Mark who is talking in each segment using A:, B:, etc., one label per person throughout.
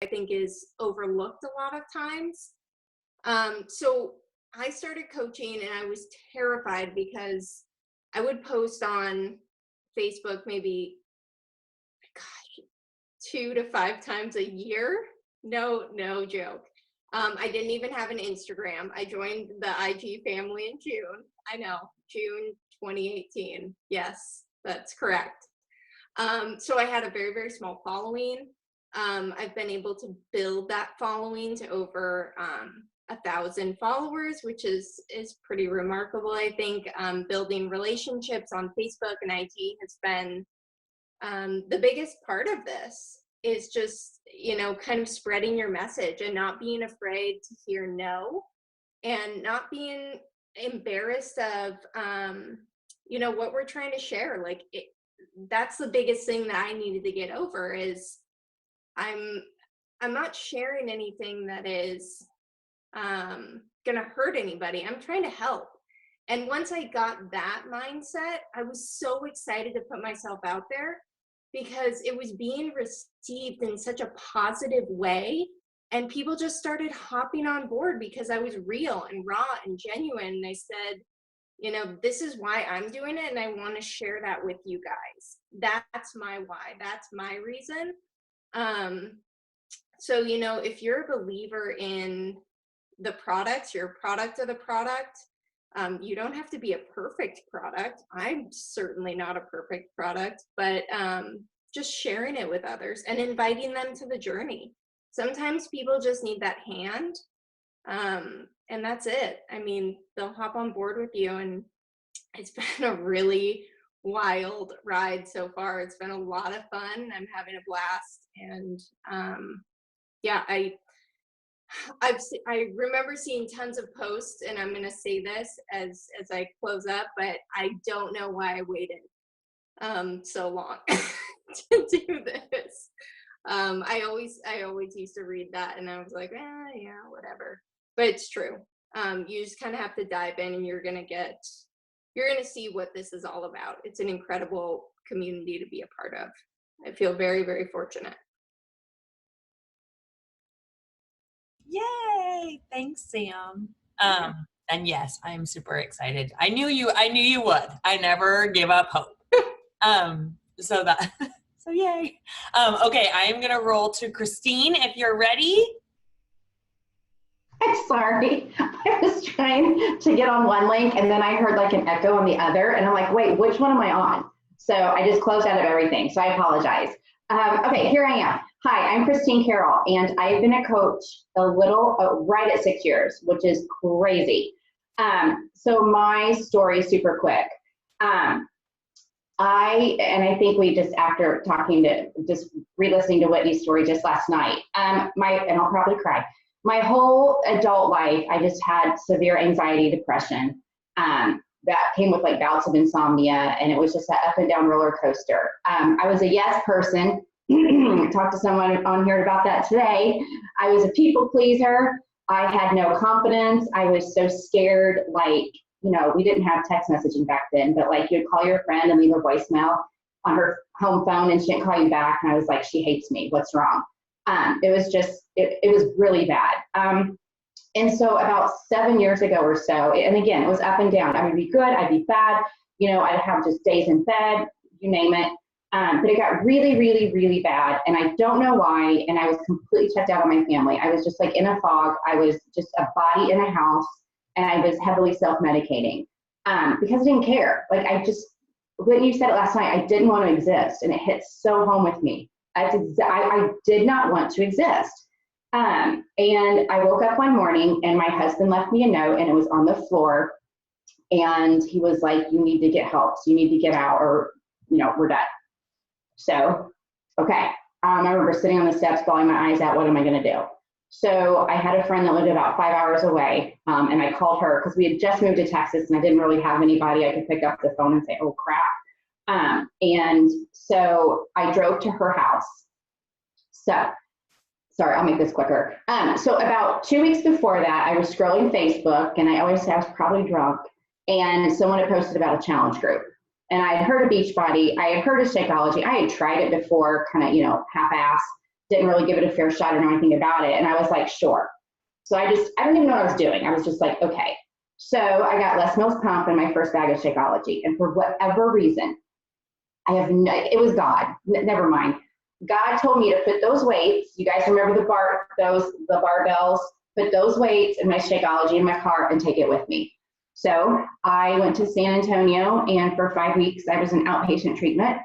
A: I think is overlooked a lot of times. So I started coaching and I was terrified because I would post on Facebook maybe, gosh, 2 to 5 times a year. No joke. I didn't even have an Instagram. I joined the IG family in June. I know, June 2018. Yes, that's correct. So I had a very, very small following. I've been able to build that following to over 1,000 followers, which is pretty remarkable. I think building relationships on Facebook and IG has been the biggest part of this. Is just, kind of spreading your message and not being afraid to hear no, and not being embarrassed of what we're trying to share. Like that's the biggest thing that I needed to get over is I'm not sharing anything that is gonna hurt anybody. I'm trying to help. And once I got that mindset, I was so excited to put myself out there because it was being received in such a positive way. And people just started hopping on board because I was real and raw and genuine. And I said, this is why I'm doing it. And I want to share that with you guys. That's my why. That's my reason. So, if you're a believer in the products, you're a product of the product. You don't have to be a perfect product. I'm certainly not a perfect product, but just sharing it with others and inviting them to the journey. Sometimes people just need that hand, and that's it. I mean, they'll hop on board with you, and it's been a really wild ride so far. It's been a lot of fun. I'm having a blast, and yeah, I remember seeing tons of posts, and I'm gonna say this as I close up, but I don't know why I waited so long to do this. I always used to read that, and I was like, yeah, whatever. But it's true. You just kind of have to dive in, and you're gonna see what this is all about. It's an incredible community to be a part of. I feel very, very fortunate.
B: Yay! Thanks, Sam. And yes, I am super excited. I knew you would. I never give up hope. So yay. Okay, I am gonna roll to Christine if you're ready.
C: I'm sorry. I was trying to get on one link and then I heard like an echo on the other, and I'm like, wait, which one am I on? So I just closed out of everything. So I apologize. Okay, here I am. Hi, I'm Christine Carroll, and I've been a coach right at 6 years, which is crazy. So my story is super quick. I think we just, after re-listening to Whitney's story just last night, and I'll probably cry. My whole adult life, I just had severe anxiety, depression, that came with like bouts of insomnia, and it was just an up and down roller coaster. I was a yes person. Talked to someone on here about that today. I was a people pleaser. I had no confidence. I was so scared, like, we didn't have text messaging back then, but like you'd call your friend and leave a voicemail on her home phone and she didn't call you back. And I was like, she hates me. What's wrong? It was just, it was really bad. And so about 7 years ago or so, and again, it was up and down. I would be good, I'd be bad. I'd have just days in bed, you name it. But it got really, really, really bad. And I don't know why. And I was completely checked out on my family. I was just like in a fog. I was just a body in a house. And I was heavily self-medicating because I didn't care. Like when you said it last night, I didn't want to exist. And it hit so home with me. I did not want to exist. And I woke up one morning and my husband left me a note and it was on the floor. And he was like, you need to get help. So you need to get out or, we're done. So, okay. I remember sitting on the steps, bawling my eyes out. What am I going to do? So I had a friend that lived about 5 hours away, and I called her because we had just moved to Texas and I didn't really have anybody I could pick up the phone and say, oh crap. And so I drove to her house. So, sorry, I'll make this quicker. So about 2 weeks before that, I was scrolling Facebook, and I always say I was probably drunk, and someone had posted about a challenge group. And I had heard of Beachbody, I had heard of Shakeology, I had tried it before, kind of, half-assed. didn't really give it a fair shot or know anything about it. And I was like, sure. So I don't even know what I was doing. I was just like, okay. So I got Les Mills Pump in my first bag of Shakeology. And for whatever reason, it was God, never mind. God told me to put those weights, you guys remember the barbells, put those weights in my Shakeology in my car and take it with me. So I went to San Antonio, and for 5 weeks I was in outpatient treatment,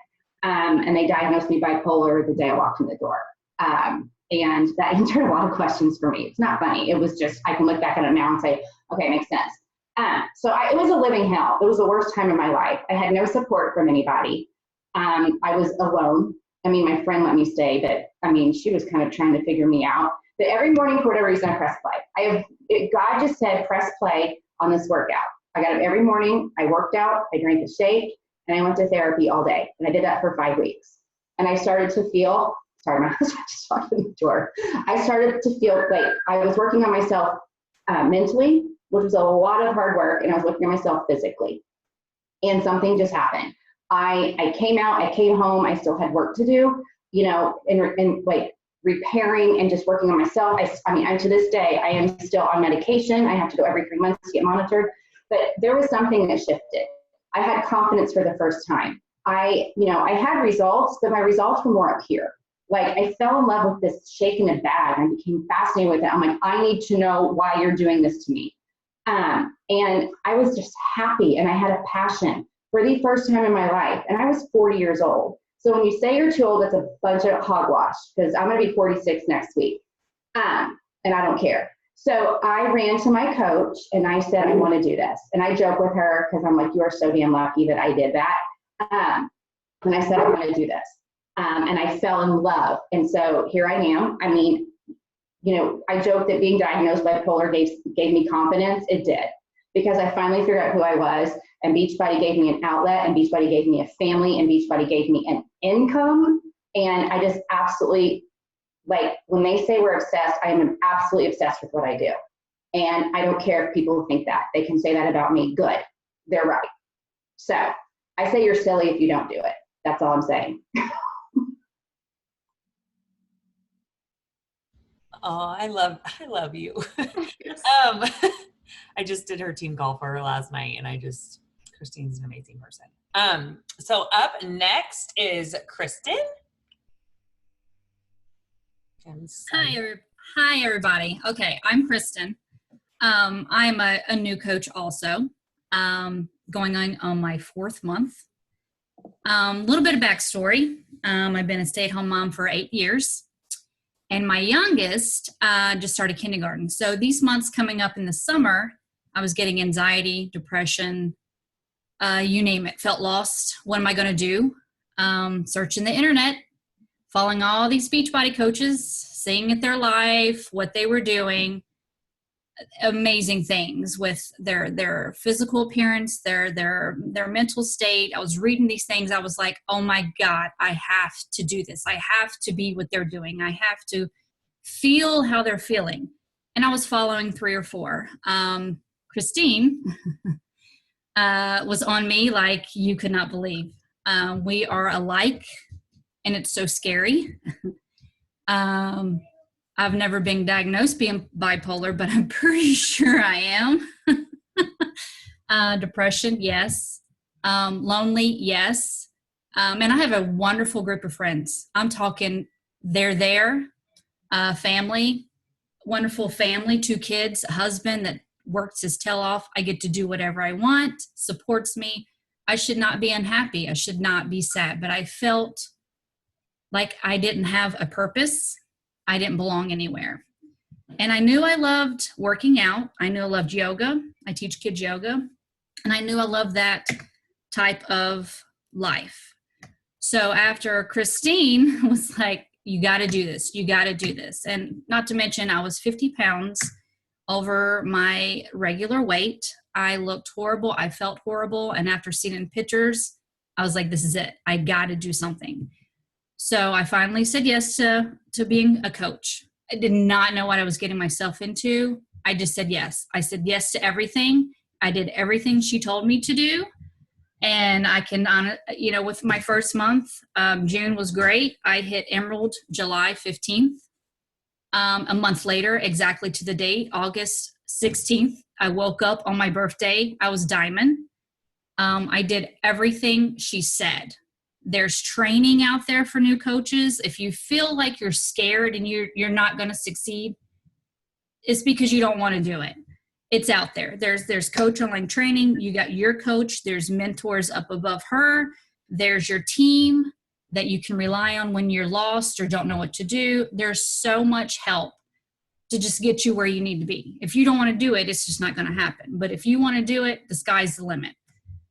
C: and they diagnosed me bipolar the day I walked in the door. And that answered a lot of questions for me. It's not funny. It was just, I can look back on it now and say, okay, it makes sense. It was a living hell. It was the worst time of my life. I had no support from anybody. I was alone. I mean, my friend let me stay, but I mean, she was kind of trying to figure me out. But every morning, for whatever reason, I press play. God just said, press play on this workout. I got up every morning, I worked out, I drank a shake, and I went to therapy all day. And I did that for 5 weeks. And I started to feel, sorry, my husband just walked in the door. I started to feel like I was working on myself mentally, which was a lot of hard work, and I was working on myself physically. And something just happened. I came out, I came home, I still had work to do, you know, and like repairing and just working on myself. I mean, to this day, I am still on medication. I have to go every 3 months to get monitored, but there was something that shifted. I had confidence for the first time. I had results, but my results were more up here. Like, I fell in love with this shake in a bag and I became fascinated with it. I'm like, I need to know why you're doing this to me. And I was just happy, and I had a passion for the first time in my life. And I was 40 years old. So when you say you're too old, that's a bunch of hogwash, because I'm going to be 46 next week. And I don't care. So I ran to my coach and I said, I want to do this. And I joke with her because I'm like, you are so damn lucky that I did that. And I said, I want to do this. And I fell in love. And so here I am. I mean, you know, I joke that being diagnosed bipolar gave me confidence. It did, because I finally figured out who I was, and Beachbody gave me an outlet, and Beachbody gave me a family, and Beachbody gave me an income. And I just absolutely, like, when they say we're obsessed, I am absolutely obsessed with what I do. And I don't care if people think that. They can say that about me. Good. They're right. So I say you're silly if you don't do it. That's all I'm saying.
B: Oh, I love you. I just did her team call for her last night, and Christine's an amazing person. So up next is Kristen.
D: Hi, everybody. Okay, I'm Kristen. I'm a new coach also, going on my 4th month. A little bit of backstory. I've been a stay-at-home mom for 8 years. And my youngest just started kindergarten. So these months coming up in the summer, I was getting anxiety, depression, you name it, felt lost. What am I going to do? Searching the internet, following all these Beachbody coaches, seeing at their life, what they were doing, amazing things with their physical appearance, their mental state. I was reading these things. I was like, oh my God, I have to do this. I have to be what they're doing. I have to feel how they're feeling. And I was following 3 or 4. Christine was on me like you could not believe. We are alike, and it's so scary. I've never been diagnosed being bipolar, but I'm pretty sure I am. Depression, yes. Lonely, yes. And I have a wonderful group of friends. I'm talking, they're there. Family, wonderful family, 2 kids, a husband that works his tail off. I get to do whatever I want, supports me. I should not be unhappy. I should not be sad, but I felt like I didn't have a purpose. I didn't belong anywhere. And I knew I loved working out. I knew I loved yoga. I teach kids yoga. And I knew I loved that type of life. So after Christine was like, you got to do this. You got to do this. And not to mention, I was 50 pounds over my regular weight. I looked horrible. I felt horrible. And after seeing in pictures, I was like, this is it. I got to do something. So I finally said yes to being a coach. I did not know what I was getting myself into. I just said yes. I said yes to everything. I did everything she told me to do. And I can, with my first month, June was great. I hit Emerald July 15th. A month later, exactly to the date, August 16th, I woke up on my birthday. I was Diamond. I did everything she said. There's training out there for new coaches. If you feel like you're scared and you're not going to succeed, it's because you don't want to do it. It's out there. There's coach online training. You got your coach. There's mentors up above her. There's your team that you can rely on when you're lost or don't know what to do. There's so much help to just get you where you need to be. If you don't want to do it, it's just not going to happen. But if you want to do it, the sky's the limit.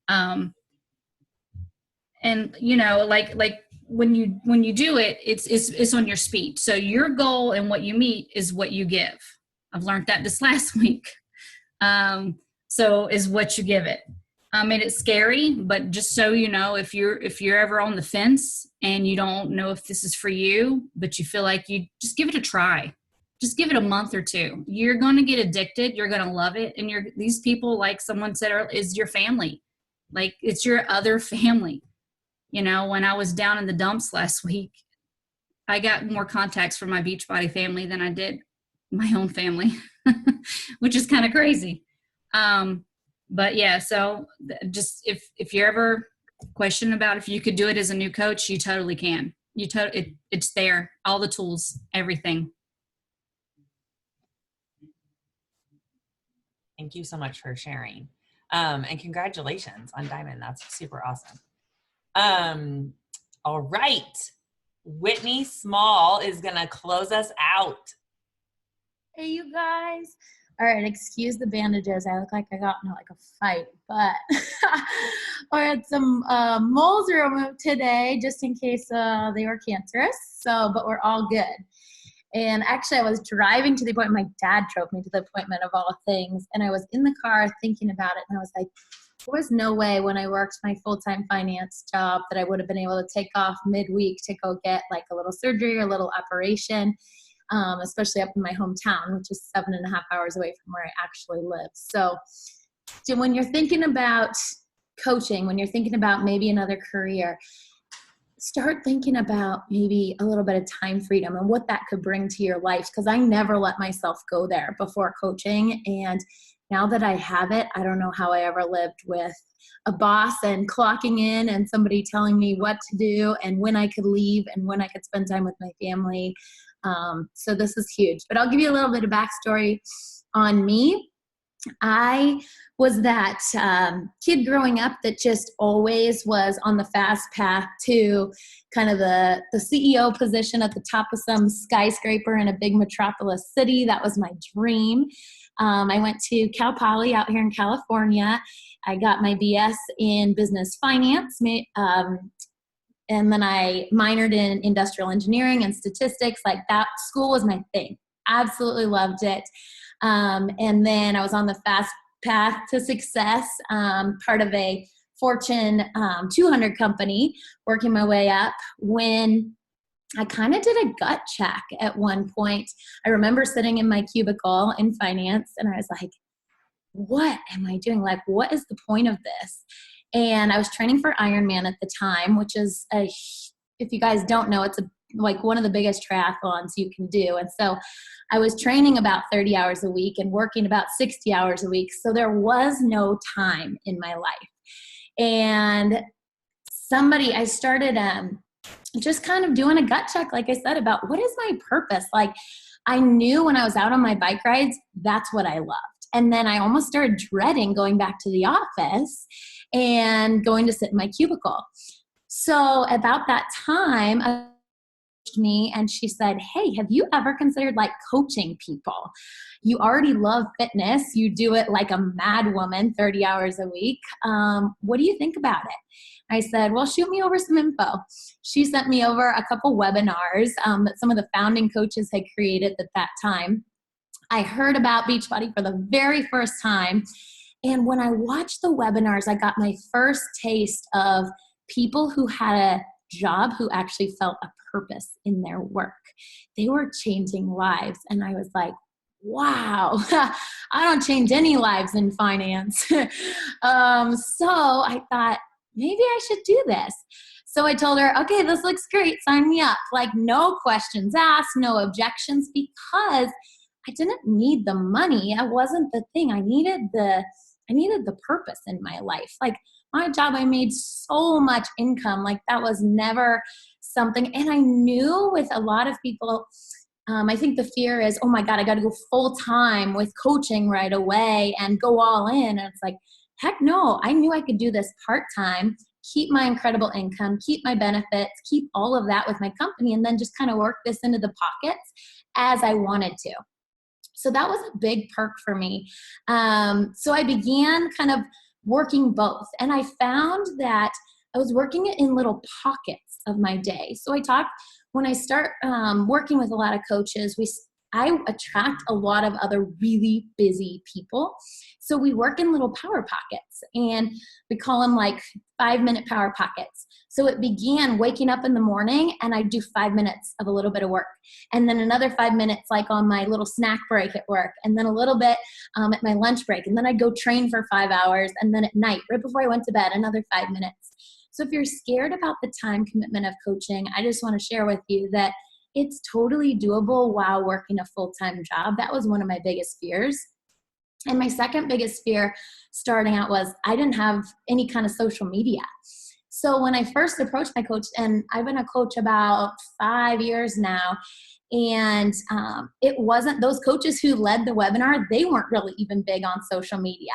D: And like when you do it, it's on your speed. So your goal and what you meet is what you give. I've learned that this last week. So is what you give it. And it's scary, but just so you know, if you're ever on the fence and you don't know if this is for you, but you feel like you just give it a try, just give it a month or two. You're going to get addicted. You're going to love it. And these people, like someone said earlier, is your family. Like it's your other family. When I was down in the dumps last week, I got more contacts from my Beachbody family than I did my own family, which is kind of crazy. But yeah, so just if you're ever questioning about if you could do it as a new coach, you totally can. It's there, all the tools, everything.
B: Thank you so much for sharing. And congratulations on Diamond. That's super awesome. All right. Whitney Small is going to close us out.
E: Hey, you guys. All right, excuse the bandages. I look like I got into like a fight, but I had some moles removed today just in case they were cancerous. But we're all good. And actually, I was driving to the appointment. My dad drove me to the appointment of all things. And I was in the car thinking about it. And I was like, there was no way when I worked my full-time finance job that I would have been able to take off midweek to go get like a little surgery or a little operation. Especially up in my hometown, which is 7.5 hours away from where I actually live. So when you're thinking about coaching, when you're thinking about maybe another career, start thinking about maybe a little bit of time freedom and what that could bring to your life. Because I never let myself go there before coaching. And now that I have it, I don't know how I ever lived with a boss and clocking in and somebody telling me what to do and when I could leave and when I could spend time with my family. So this is huge, but I'll give you a little bit of backstory on me. I was that kid growing up that just always was on the fast path to kind of the CEO position at the top of some skyscraper in a big metropolis city. That was my dream. I went to Cal Poly out here in California. I got my BS in business finance. And then I minored in industrial engineering and statistics. Like that school was my thing. Absolutely loved it. And then I was on the fast path to success, part of a Fortune 200 company, working my way up when I kind of did a gut check at one point. I remember sitting in my cubicle in finance and I was like, what am I doing? Like, what is the point of this? And I was training for Ironman at the time, which is, if you guys don't know, it's like one of the biggest triathlons you can do. And so I was training about 30 hours a week and working about 60 hours a week. So there was no time in my life. And I started just kind of doing a gut check, like I said, about what is my purpose? Like I knew when I was out on my bike rides, that's what I loved. And then I almost started dreading going back to the office and going to sit in my cubicle. So about that time, me and she said, hey, have you ever considered like coaching people? You already love fitness. You do it like a mad woman, 30 hours a week. What do you think about it? I said, well, shoot me over some info. She sent me over a couple webinars that some of the founding coaches had created at that time. I heard about Beachbody for the very first time. And when I watched the webinars, I got my first taste of people who had a job who actually felt a purpose in their work. They were changing lives. And I was like, wow, I don't change any lives in finance. So I thought, maybe I should do this. So I told her, okay, this looks great. Sign me up. Like no questions asked, no objections, because I didn't need the money. That wasn't the thing. I needed the purpose in my life. Like my job, I made so much income. Like that was never something. And I knew with a lot of people, I think the fear is, oh my God, I got to go full time with coaching right away and go all in. And it's like, heck no, I knew I could do this part time, keep my incredible income, keep my benefits, keep all of that with my company, and then just kind of work this into the pockets as I wanted to. So that was a big perk for me. So I began kind of working both. And I found that I was working in little pockets of my day. So when I start working with a lot of coaches, I attract a lot of other really busy people. So we work in little power pockets, and we call them like 5-minute power pockets. So it began waking up in the morning and I'd do 5 minutes of a little bit of work. And then another 5 minutes like on my little snack break at work. And then a little bit at my lunch break. And then I'd go train for 5 hours. And then at night, right before I went to bed, another 5 minutes. So if you're scared about the time commitment of coaching, I just want to share with you that it's totally doable while working a full-time job. That was one of my biggest fears. And my second biggest fear starting out was I didn't have any kind of social media. So when I first approached my coach, and I've been a coach about 5 years now, and it wasn't those coaches who led the webinar, they weren't really even big on social media.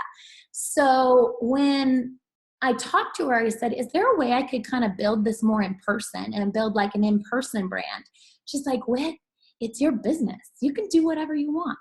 E: So when I talked to her, I said, is there a way I could kind of build this more in person and build like an in-person brand? She's like, Whit, it's your business. You can do whatever you want.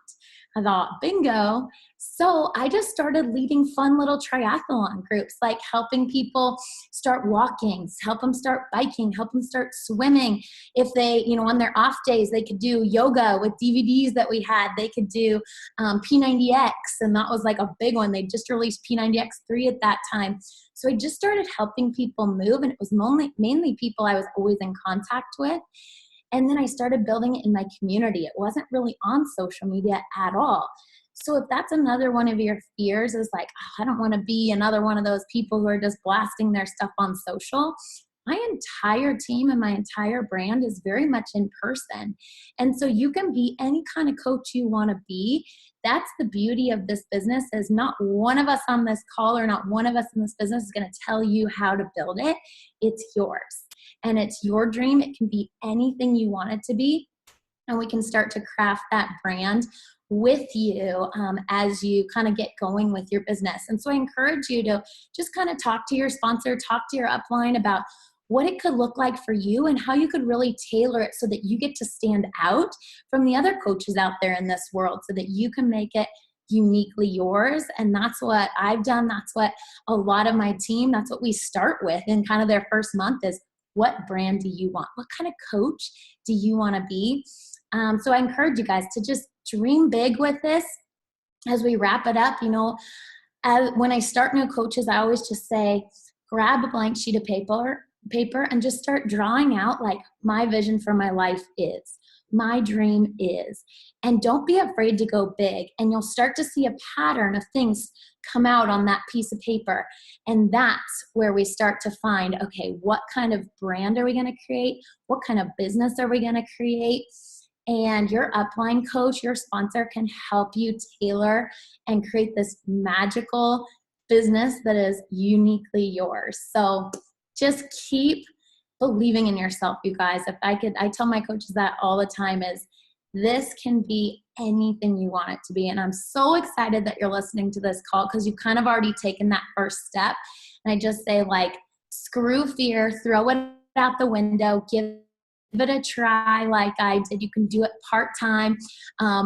E: I thought, bingo. So I just started leading fun little triathlon groups, like helping people start walking, help them start biking, help them start swimming. If they, on their off days, they could do yoga with DVDs that we had. They could do P90X, and that was like a big one. They just released P90X3 at that time. So I just started helping people move, and it was mainly people I was always in contact with. And then I started building it in my community. It wasn't really on social media at all. So if that's another one of your fears is like, oh, I don't want to be another one of those people who are just blasting their stuff on social. My entire team and my entire brand is very much in person. And so you can be any kind of coach you want to be. That's the beauty of this business, is not one of us on this call or not one of us in this business is going to tell you how to build it. It's yours. And it's your dream. It can be anything you want it to be. And we can start to craft that brand with you as you kind of get going with your business. And so I encourage you to just kind of talk to your sponsor, talk to your upline about what it could look like for you and how you could really tailor it so that you get to stand out from the other coaches out there in this world, so that you can make it uniquely yours. And that's what I've done. That's what a lot of my team, that's what we start with in kind of their first month is, what brand do you want? What kind of coach do you want to be? So I encourage you guys to just dream big with this. As we wrap it up, when I start new coaches, I always just say, grab a blank sheet of paper and just start drawing out like my vision for my life is, my dream is, and don't be afraid to go big. And you'll start to see a pattern of things come out on that piece of paper. And that's where we start to find, okay, what kind of brand are we going to create? What kind of business are we going to create? And your upline coach, your sponsor, can help you tailor and create this magical business that is uniquely yours. So just keep believing in yourself, you guys. I tell my coaches that all the time, is this can be anything you want it to be. And I'm so excited that you're listening to this call, because you've kind of already taken that first step. And I just say, like, screw fear, throw it out the window, give it a try like I did. You can do it part-time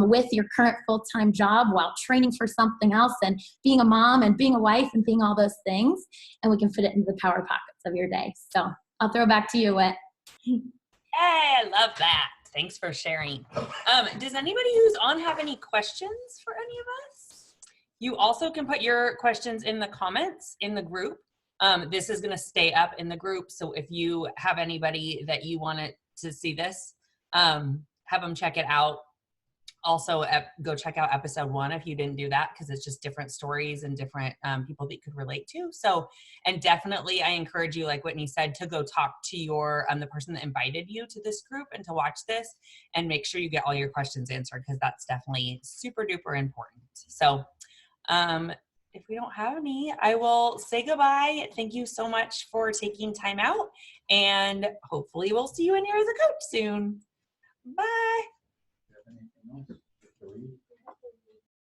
E: with your current full-time job while training for something else and being a mom and being a wife and being all those things. And we can fit it into the power pockets of your day. So I'll throw it back to you, Whit.
B: Hey, I love that. Thanks for sharing. Does anybody who's on have any questions for any of us? You also can put your questions in the comments in the group. This is going to stay up in the group. So if you have anybody that you want to see this, have them check it out. also go check out episode 1 if you didn't do that, because it's just different stories and different people that you could relate to. So, and definitely I encourage you, like Whitney said, to go talk to your the person that invited you to this group and to watch this, and make sure you get all your questions answered, because that's definitely super duper important. So if we don't have any, I will say goodbye. Thank you so much for taking time out, and hopefully we'll see you in here as a coach soon. Bye.
F: Do you have anything else?